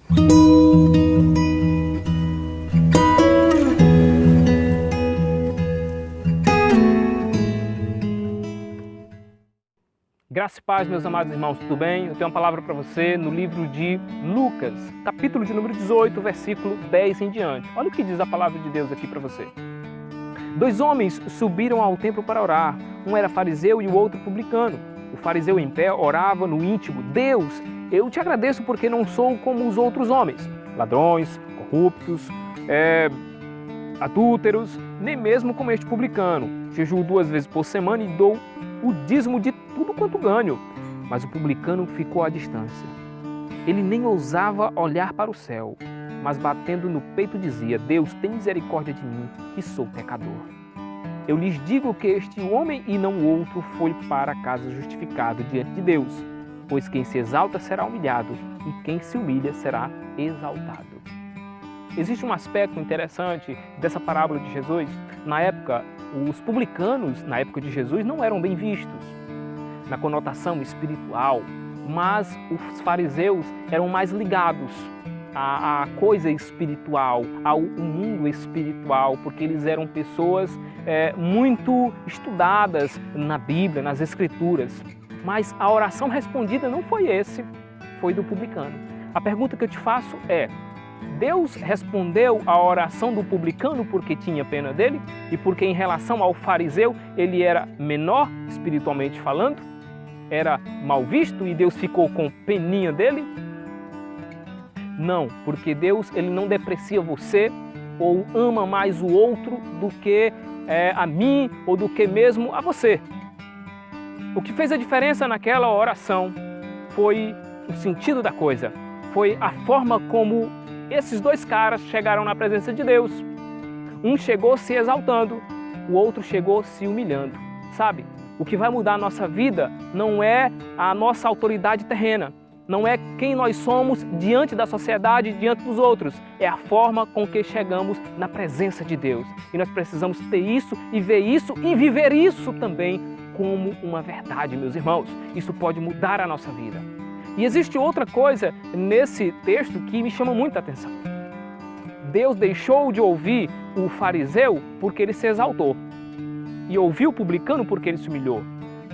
Graça e paz, meus amados irmãos, tudo bem? Eu tenho uma palavra para você no livro de Lucas, capítulo de número 18, versículo 10 em diante. Olha o que diz a palavra de Deus aqui para você. 2 homens subiram ao templo para orar. Um era fariseu e o outro publicano. O fariseu em pé orava no íntimo: Deus, eu te agradeço porque não sou como os outros homens, ladrões, corruptos, adúlteros, nem mesmo como este publicano. Jejuo 2 vezes por semana e dou o dízimo de tudo quanto ganho. Mas o publicano ficou à distância. Ele nem ousava olhar para o céu, mas batendo no peito dizia: Deus, tem misericórdia de mim, que sou pecador. Eu lhes digo que este homem e não o outro foi para casa justificado diante de Deus, pois quem se exalta será humilhado e quem se humilha será exaltado. Existe um aspecto interessante dessa parábola de Jesus. Na época, os publicanos, na época de Jesus, não eram bem vistos na conotação espiritual, mas os fariseus eram mais ligados à coisa espiritual, ao mundo espiritual, porque eles eram pessoas muito estudadas na Bíblia, nas Escrituras. Mas a oração respondida não foi foi do publicano. A pergunta que eu te faço é: Deus respondeu à oração do publicano porque tinha pena dele e porque em relação ao fariseu ele era menor espiritualmente falando? Era mal visto e Deus ficou com peninha dele? Não, porque Deus ele não deprecia você ou ama mais o outro do que a mim ou do que mesmo a você. O que fez a diferença naquela oração foi o sentido da coisa, foi a forma como esses 2 caras chegaram na presença de Deus. Um chegou se exaltando, o outro chegou se humilhando. Sabe, o que vai mudar a nossa vida não é a nossa autoridade terrena, não é quem nós somos diante da sociedade, diante dos outros. É a forma com que chegamos na presença de Deus. E nós precisamos ter isso e ver isso e viver isso também como uma verdade, meus irmãos. Isso pode mudar a nossa vida. E existe outra coisa nesse texto que me chama muita atenção. Deus deixou de ouvir o fariseu porque ele se exaltou e ouviu o publicano porque ele se humilhou.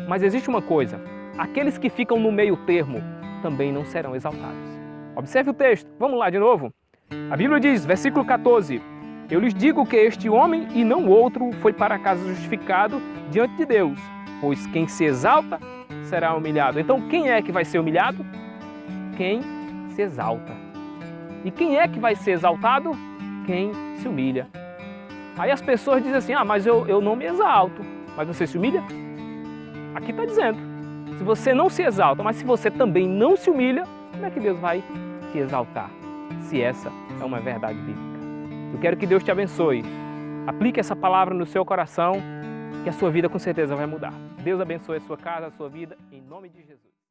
Mas existe uma coisa: aqueles que ficam no meio termo também não serão exaltados. Observe o texto, vamos lá de novo. A Bíblia diz, versículo 14: Eu lhes digo que este homem e não outro foi para casa justificado diante de Deus, pois quem se exalta será humilhado. Então quem é que vai ser humilhado? Quem se exalta. E quem é que vai ser exaltado? Quem se humilha. Aí as pessoas dizem assim: mas eu não me exalto. Mas você se humilha? Aqui está dizendo, se você não se exalta, mas se você também não se humilha, como é que Deus vai te exaltar? Se essa é uma verdade bíblica. Eu quero que Deus te abençoe. Aplique essa palavra no seu coração, que a sua vida com certeza vai mudar. Deus abençoe a sua casa, a sua vida, em nome de Jesus.